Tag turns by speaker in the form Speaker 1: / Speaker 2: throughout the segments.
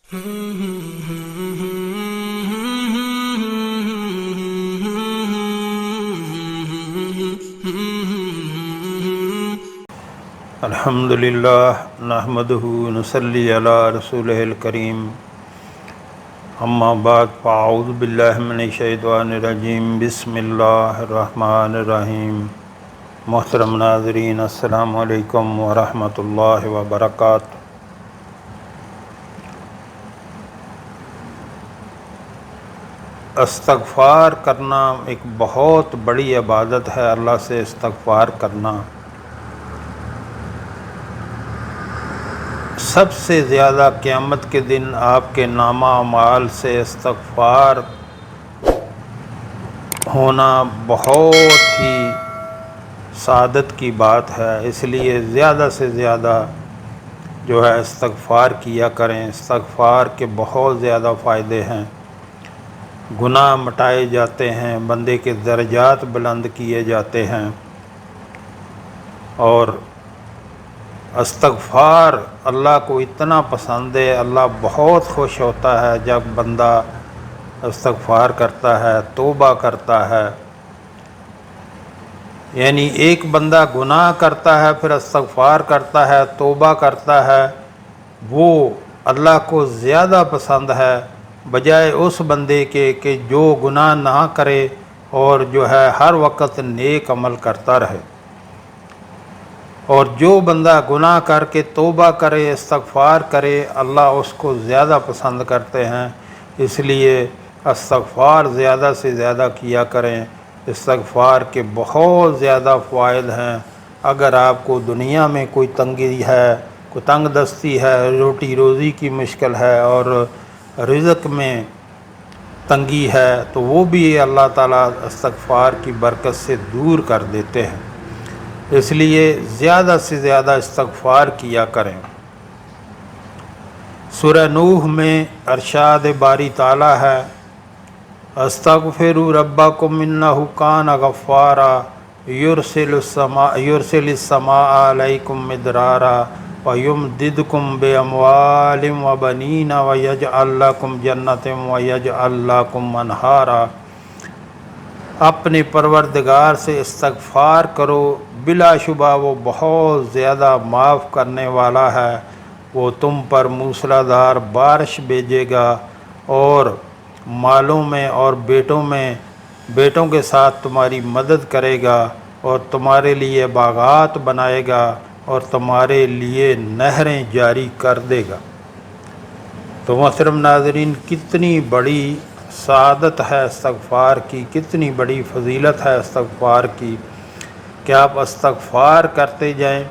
Speaker 1: الحمدللہ نحمدہ ونصلی علی رسولہ الکریم اما بعد فاعوذ باللہ من الشیطان الرجیم بسم اللہ الرحمن الرحیم۔ محترم ناظرین، السلام علیکم ورحمۃ اللہ وبرکاتہ۔ استغفار کرنا ایک بہت بڑی عبادت ہے۔ اللہ سے استغفار کرنا سب سے زیادہ قیامت کے دن آپ کے نامہ اعمال سے استغفار ہونا بہت ہی سعادت کی بات ہے۔ اس لیے زیادہ سے زیادہ جو ہے استغفار کیا کریں۔ استغفار کے بہت زیادہ فائدے ہیں۔ گناہ مٹائے جاتے ہیں، بندے کے درجات بلند کیے جاتے ہیں، اور استغفار اللہ کو اتنا پسند ہے، اللہ بہت خوش ہوتا ہے جب بندہ استغفار کرتا ہے، توبہ کرتا ہے۔ یعنی ایک بندہ گناہ کرتا ہے، پھر استغفار کرتا ہے، توبہ کرتا ہے، وہ اللہ کو زیادہ پسند ہے بجائے اس بندے کے کہ جو گناہ نہ کرے اور جو ہے ہر وقت نیک عمل کرتا رہے۔ اور جو بندہ گناہ کر کے توبہ کرے، استغفار کرے، اللہ اس کو زیادہ پسند کرتے ہیں۔ اس لیے استغفار زیادہ سے زیادہ کیا کریں۔ استغفار کے بہت زیادہ فوائد ہیں۔ اگر آپ کو دنیا میں کوئی تنگی ہے، کوئی تنگ دستی ہے، روٹی روزی کی مشکل ہے اور رزق میں تنگی ہے، تو وہ بھی اللہ تعالیٰ استغفار کی برکت سے دور کر دیتے ہیں۔ اس لیے زیادہ سے زیادہ استغفار کیا کریں۔ سورہ نوح میں ارشاد باری تعالیٰ ہے، استغفروا ربکم انہ کان غفارا یرسل السماء علیکم مدرارا ویمددکم باموال وبنین ویجعل لکم جنات ویجعل لکم انہارا۔ اپنے پروردگار سے استغفار کرو، بلا شبہ وہ بہت زیادہ معاف کرنے والا ہے۔ وہ تم پر موسلا دھار بارش بھیجے گا اور مالوں میں اور بیٹوں کے ساتھ تمہاری مدد کرے گا، اور تمہارے لیے باغات بنائے گا اور تمہارے لیے نہریں جاری کر دے گا۔ تو محترم ناظرین، کتنی بڑی سعادت ہے استغفار کی، کتنی بڑی فضیلت ہے استغفار کی کہ آپ استغفار کرتے جائیں،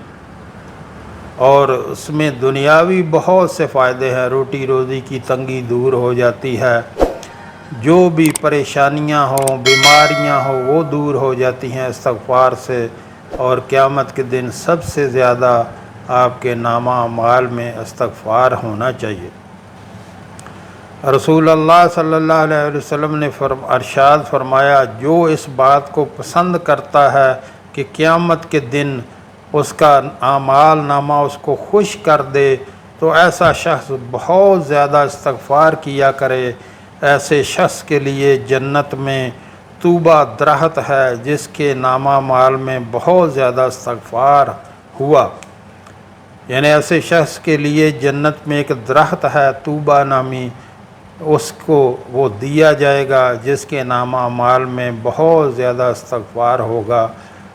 Speaker 1: اور اس میں دنیاوی بہت سے فائدے ہیں۔ روٹی روزی کی تنگی دور ہو جاتی ہے، جو بھی پریشانیاں ہوں، بیماریاں ہوں، وہ دور ہو جاتی ہیں استغفار سے، اور قیامت کے دن سب سے زیادہ آپ کے نامہ اعمال میں استغفار ہونا چاہیے۔ رسول اللہ صلی اللہ علیہ وسلم نے ارشاد فرمایا، جو اس بات کو پسند کرتا ہے کہ قیامت کے دن اس کا اعمال نامہ اس کو خوش کر دے، تو ایسا شخص بہت زیادہ استغفار کیا کرے۔ ایسے شخص کے لیے جنت میں طوبیٰ درخت ہے جس کے نامہ اعمال میں بہت زیادہ استغفار ہوا۔ یعنی ایسے شخص کے لیے جنت میں ایک درخت ہے طوبیٰ نامی، اس کو وہ دیا جائے گا جس کے نامہ اعمال میں بہت زیادہ استغفار ہوگا۔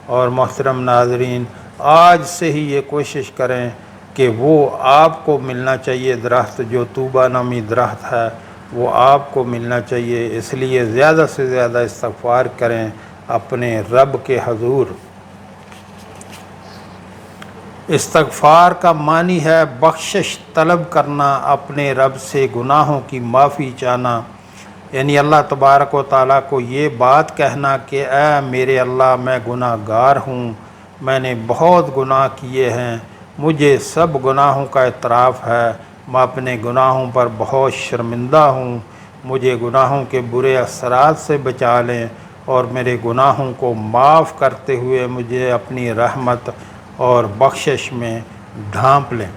Speaker 1: اور محترم ناظرین، آج سے ہی یہ کوشش کریں کہ وہ آپ کو ملنا چاہیے، درخت جو طوبیٰ نامی درخت ہے وہ آپ کو ملنا چاہیے۔ اس لیے زیادہ سے زیادہ استغفار کریں اپنے رب کے حضور۔ استغفار کا معنی ہے بخشش طلب کرنا، اپنے رب سے گناہوں کی معافی چاہنا۔ یعنی اللہ تبارک و تعالیٰ کو یہ بات کہنا کہ اے میرے اللہ، میں گناہ گار ہوں، میں نے بہت گناہ کیے ہیں، مجھے سب گناہوں کا اعتراف ہے، میں اپنے گناہوں پر بہت شرمندہ ہوں، مجھے گناہوں کے برے اثرات سے بچا لیں، اور میرے گناہوں کو معاف کرتے ہوئے مجھے اپنی رحمت اور بخشش میں ڈھانپ لیں۔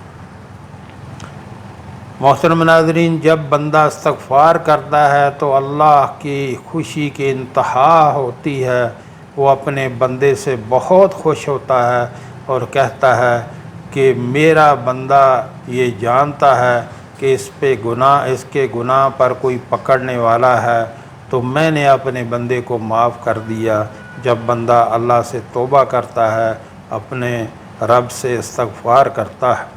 Speaker 1: محترم ناظرین، جب بندہ استغفار کرتا ہے تو اللہ کی خوشی کی انتہا ہوتی ہے، وہ اپنے بندے سے بہت خوش ہوتا ہے اور کہتا ہے کہ میرا بندہ یہ جانتا ہے کہ اس کے گناہ پر کوئی پکڑنے والا ہے، تو میں نے اپنے بندے کو معاف کر دیا۔ جب بندہ اللہ سے توبہ کرتا ہے، اپنے رب سے استغفار کرتا ہے۔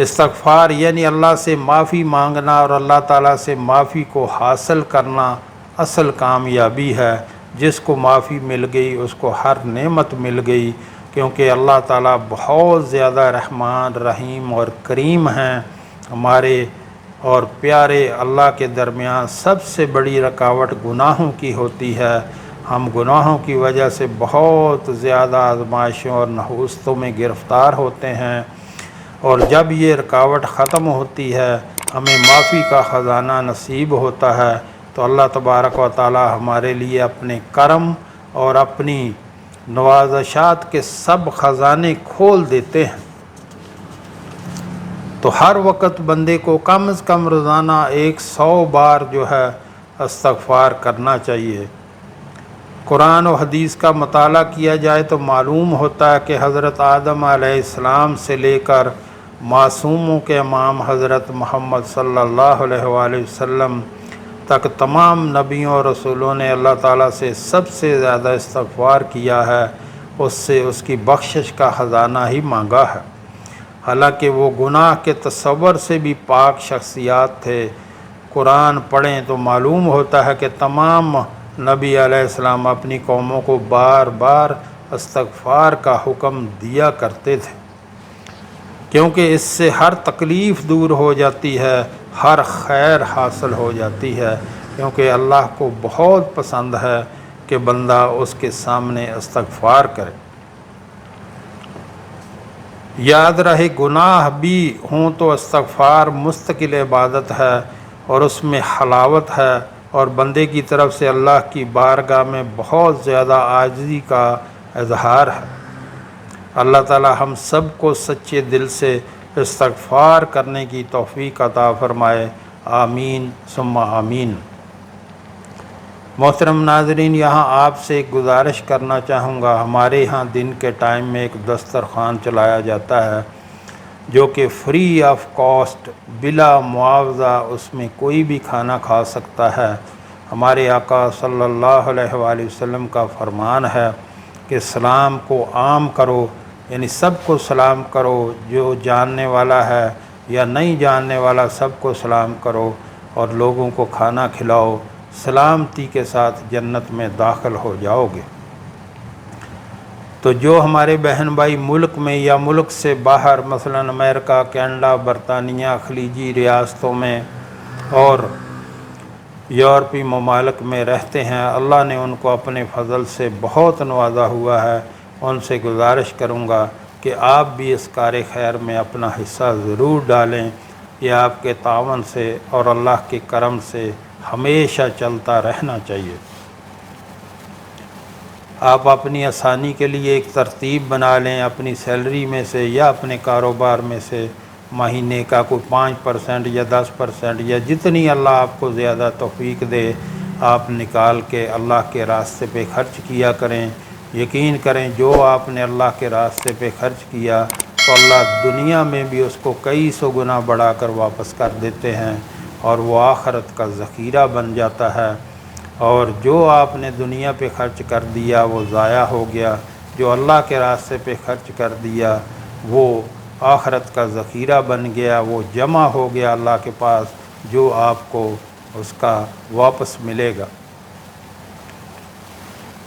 Speaker 1: استغفار یعنی اللہ سے معافی مانگنا اور اللہ تعالیٰ سے معافی کو حاصل کرنا اصل کامیابی ہے۔ جس کو معافی مل گئی اس کو ہر نعمت مل گئی، کیونکہ اللہ تعالیٰ بہت زیادہ رحمان رحیم اور کریم ہیں۔ ہمارے اور پیارے اللہ کے درمیان سب سے بڑی رکاوٹ گناہوں کی ہوتی ہے۔ ہم گناہوں کی وجہ سے بہت زیادہ آزمائشوں اور نحوستوں میں گرفتار ہوتے ہیں، اور جب یہ رکاوٹ ختم ہوتی ہے، ہمیں معافی کا خزانہ نصیب ہوتا ہے، تو اللہ تبارک و تعالی ہمارے لیے اپنے کرم اور اپنی نوازشات کے سب خزانے کھول دیتے ہیں۔ تو ہر وقت بندے کو کم از کم روزانہ 100 بار جو ہے استغفار کرنا چاہیے۔ قرآن و حدیث کا مطالعہ کیا جائے تو معلوم ہوتا ہے کہ حضرت آدم علیہ السلام سے لے کر معصوموں کے امام حضرت محمد صلی اللہ علیہ وآلہ وسلم تک تمام نبیوں اور رسولوں نے اللہ تعالیٰ سے سب سے زیادہ استغفار کیا ہے، اس سے اس کی بخشش کا خزانہ ہی مانگا ہے۔ حالانکہ وہ گناہ کے تصور سے بھی پاک شخصیات تھے۔ قرآن پڑھیں تو معلوم ہوتا ہے کہ تمام نبی علیہ السلام اپنی قوموں کو بار بار استغفار کا حکم دیا کرتے تھے، کیونکہ اس سے ہر تکلیف دور ہو جاتی ہے، ہر خیر حاصل ہو جاتی ہے، کیونکہ اللہ کو بہت پسند ہے کہ بندہ اس کے سامنے استغفار کرے۔ یاد رہے، گناہ بھی ہوں تو استغفار مستقل عبادت ہے اور اس میں حلاوت ہے، اور بندے کی طرف سے اللہ کی بارگاہ میں بہت زیادہ عاجزی کا اظہار ہے۔ اللہ تعالی ہم سب کو سچے دل سے استغفار کرنے کی توفیق عطا فرمائے، آمین ثم آمین۔ محترم ناظرین، یہاں آپ سے ایک گزارش کرنا چاہوں گا۔ ہمارے ہاں دن کے ٹائم میں ایک دسترخوان چلایا جاتا ہے جو کہ فری آف کاسٹ، بلا معاوضہ اس میں کوئی بھی کھانا کھا سکتا ہے۔ ہمارے آقا صلی اللہ علیہ وآلہ وسلم کا فرمان ہے کہ سلام کو عام کرو، یعنی سب کو سلام کرو، جو جاننے والا ہے یا نہیں جاننے والا سب کو سلام کرو، اور لوگوں کو کھانا کھلاؤ، سلامتی کے ساتھ جنت میں داخل ہو جاؤ گے۔ تو جو ہمارے بہن بھائی ملک میں یا ملک سے باہر، مثلا امریکہ، کینیڈا، برطانیہ، خلیجی ریاستوں میں اور یورپی ممالک میں رہتے ہیں، اللہ نے ان کو اپنے فضل سے بہت نوازا ہوا ہے۔ ان سے گزارش کروں گا کہ آپ بھی اس کار خیر میں اپنا حصہ ضرور ڈالیں۔ یہ آپ کے تعاون سے اور اللہ کے کرم سے ہمیشہ چلتا رہنا چاہیے۔ آپ اپنی آسانی کے لیے ایک ترتیب بنا لیں، اپنی سیلری میں سے یا اپنے کاروبار میں سے مہینے کا کوئی 5% یا 10% یا جتنی اللہ آپ کو زیادہ توفیق دے، آپ نکال کے اللہ کے راستے پہ خرچ کیا کریں۔ یقین کریں، جو آپ نے اللہ کے راستے پہ خرچ کیا تو اللہ دنیا میں بھی اس کو کئی سو گنا بڑھا کر واپس کر دیتے ہیں، اور وہ آخرت کا ذخیرہ بن جاتا ہے۔ اور جو آپ نے دنیا پہ خرچ کر دیا وہ ضائع ہو گیا، جو اللہ کے راستے پہ خرچ کر دیا وہ آخرت کا ذخیرہ بن گیا، وہ جمع ہو گیا اللہ کے پاس، جو آپ کو اس کا واپس ملے گا۔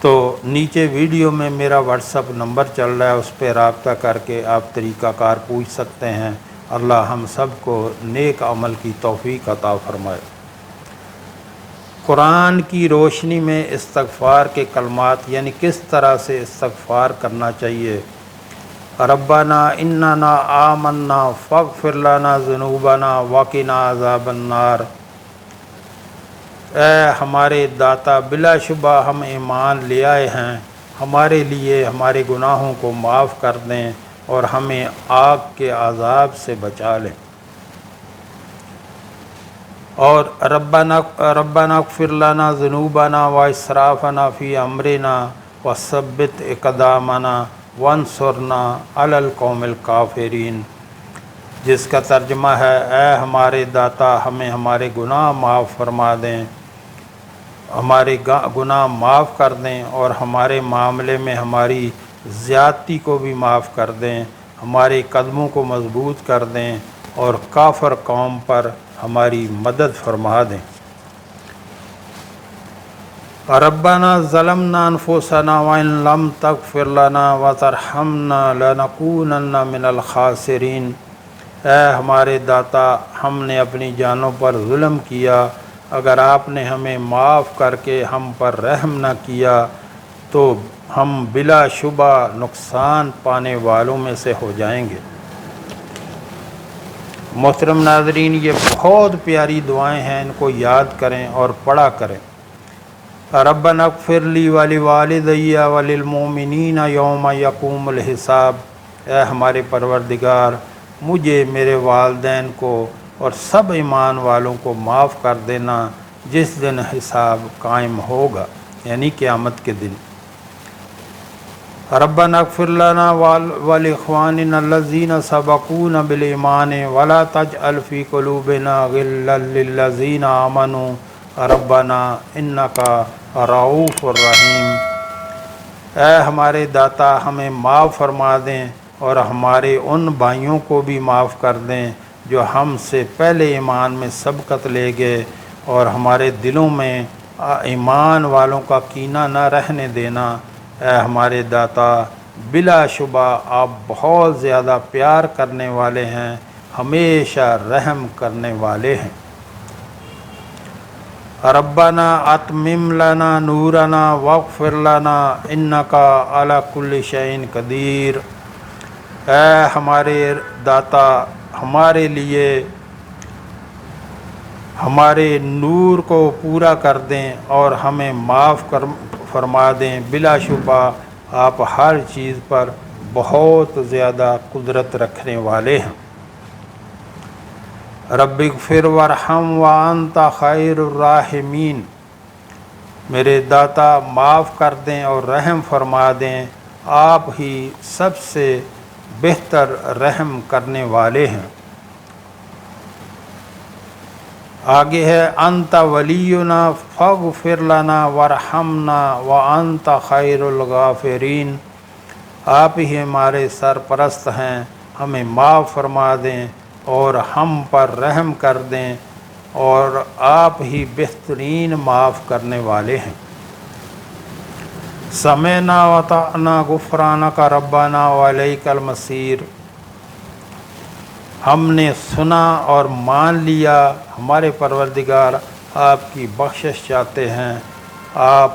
Speaker 1: تو نیچے ویڈیو میں میرا واٹس ایپ نمبر چل رہا ہے، اس پہ رابطہ کر کے آپ طریقہ کار پوچھ سکتے ہیں۔ اللہ ہم سب کو نیک عمل کی توفیق عطا فرمائے۔ قرآن کی روشنی میں استغفار کے کلمات، یعنی کس طرح سے استغفار کرنا چاہیے۔ ربنا اننا آمنا فاغفر لنا ذنوبنا وقنا عذاب النار۔ اے ہمارے داتا، بلا شبہ ہم ایمان لے آئے ہیں، ہمارے لیے ہمارے گناہوں کو معاف کر دیں اور ہمیں آگ کے عذاب سے بچا لیں۔ اور ربنا اغفر لنا ذنوبنا و اسرافنا فی امرنا وثبت اقدامنا وانصرنا علی القوم الکافرین، جس کا ترجمہ ہے اے ہمارے داتا ہمیں ہمارے گناہ معاف فرما دیں، ہمارے گناہ معاف کر دیں اور ہمارے معاملے میں ہماری زیادتی کو بھی معاف کر دیں، ہمارے قدموں کو مضبوط کر دیں اور کافر قوم پر ہماری مدد فرما دیں۔ ربنا ظلمنا انفسنا وان لم تغفر لنا وترحمنا لنکونن من الخاسرین، اے ہمارے داتا ہم نے اپنی جانوں پر ظلم کیا، اگر آپ نے ہمیں معاف کر کے ہم پر رحم نہ کیا تو ہم بلا شبہ نقصان پانے والوں میں سے ہو جائیں گے۔ محترم ناظرین، یہ بہت پیاری دعائیں ہیں، ان کو یاد کریں اور پڑھا کریں۔ ربنا اغفر لی ولوالدی وللمؤمنین یوم یقوم الحساب، اے ہمارے پروردگار مجھے، میرے والدین کو اور سب ایمان والوں کو معاف کر دینا جس دن حساب قائم ہوگا، یعنی قیامت کے دن۔ ربنا اغفر لنا ولاخواننا الذین سبقونا بالایمان ولا تجعل فی قلوبنا غلا للذین آمنوا ربنا انک رؤوف الرحیم، اے ہمارے داتا ہمیں معاف فرما دیں اور ہمارے ان بھائیوں کو بھی معاف کر دیں جو ہم سے پہلے ایمان میں سبقت لے گئے، اور ہمارے دلوں میں ایمان والوں کا کینہ نہ رہنے دینا۔ اے ہمارے داتا بلا شبہ آپ بہت زیادہ پیار کرنے والے ہیں، ہمیشہ رحم کرنے والے ہیں۔ ربنا اتمم لنا نورنا واغفر لنا انک علی کل شیء قدیر، اے ہمارے داتا ہمارے لیے ہمارے نور کو پورا کر دیں اور ہمیں معاف فرما دیں، بلا شبہ آپ ہر چیز پر بہت زیادہ قدرت رکھنے والے ہیں۔ رب اغفر وارحم وانت خیر الراحمین، میرے داتا معاف کر دیں اور رحم فرما دیں، آپ ہی سب سے بہتر رحم کرنے والے ہیں۔ آگے ہے انت ولینا فاغفر لنا وارحمنا وانت خیر الغافرین، آپ ہی ہمارے سرپرست ہیں، ہمیں معاف فرما دیں اور ہم پر رحم کر دیں، اور آپ ہی بہترین معاف کرنے والے ہیں۔ سمعنا وطعنا غفرانک ربنا والیک المصیر، ہم نے سنا اور مان لیا، ہمارے پروردگار آپ کی بخشش چاہتے ہیں، آپ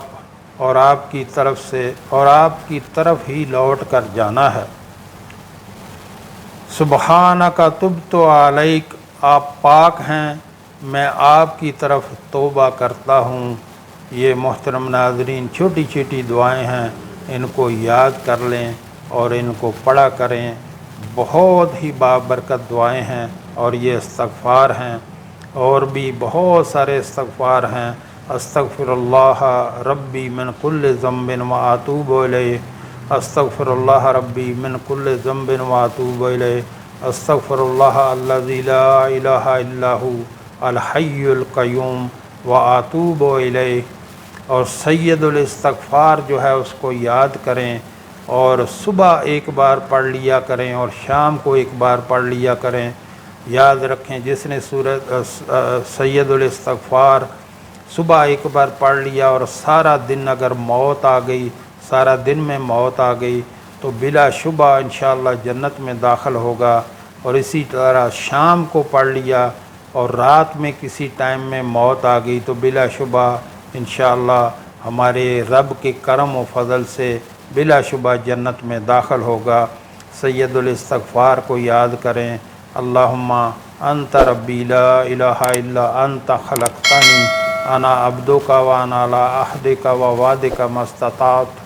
Speaker 1: اور آپ کی طرف سے اور آپ کی طرف ہی لوٹ کر جانا ہے۔ سبحانک تبت علیک، آپ پاک ہیں، میں آپ کی طرف توبہ کرتا ہوں۔ یہ محترم ناظرین چھوٹی چھوٹی دعائیں ہیں، ان کو یاد کر لیں اور ان کو پڑھا کریں، بہت ہی بابرکت دعائیں ہیں، اور یہ استغفار ہیں، اور بھی بہت سارے استغفار ہیں۔ استغفر اللہ ربی من کل ذنب واتوب الیہ، استغفر اللہ ربی من کل ذنب واتوب الیہ، استغفر اللہ الذی لا الہ الا ھو الحی القیوم واتوب الیہ۔ اور سید الاستغفار جو ہے اس کو یاد کریں، اور صبح ایک بار پڑھ لیا کریں اور شام کو ایک بار پڑھ لیا کریں۔ یاد رکھیں جس نے سید الاستغفار صبح ایک بار پڑھ لیا اور سارا دن اگر موت آ گئی، سارا دن میں موت آ گئی تو بلا شبہ انشاءاللہ جنت میں داخل ہوگا، اور اسی طرح شام کو پڑھ لیا اور رات میں کسی ٹائم میں موت آ گئی تو بلا شبہ انشاءاللہ ہمارے رب کے کرم و فضل سے بلا شبہ جنت میں داخل ہوگا۔ سید الاستغفار کو یاد کریں۔ اللہم انت ربی لا الہ الا انت خلقتنی انا عبدک وانا علی عہدک ووعدک ما استطعت،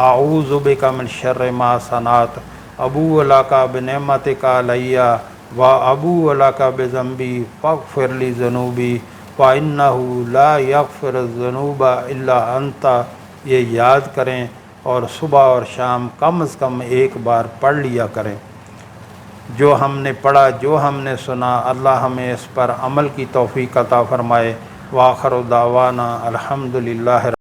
Speaker 1: اعوذ بک من شر ما صنعت، ابوء لک بنعمتک علی وَأَبُوءُ لَكَ بِذَنبِي فَاغْفِرْ لِي ذُنُوبِي وَإِنَّهُ لَا يَغْفِرُ الذُّنُوبَ إِلَّا أَنْتَ۔ یہ یاد کریں اور صبح اور شام کم از کم ایک بار پڑھ لیا کریں۔ جو ہم نے پڑھا، جو ہم نے سنا، اللہ ہمیں اس پر عمل کی توفیق عطا فرمائے۔ وآخر دعوانا الحمدللہ۔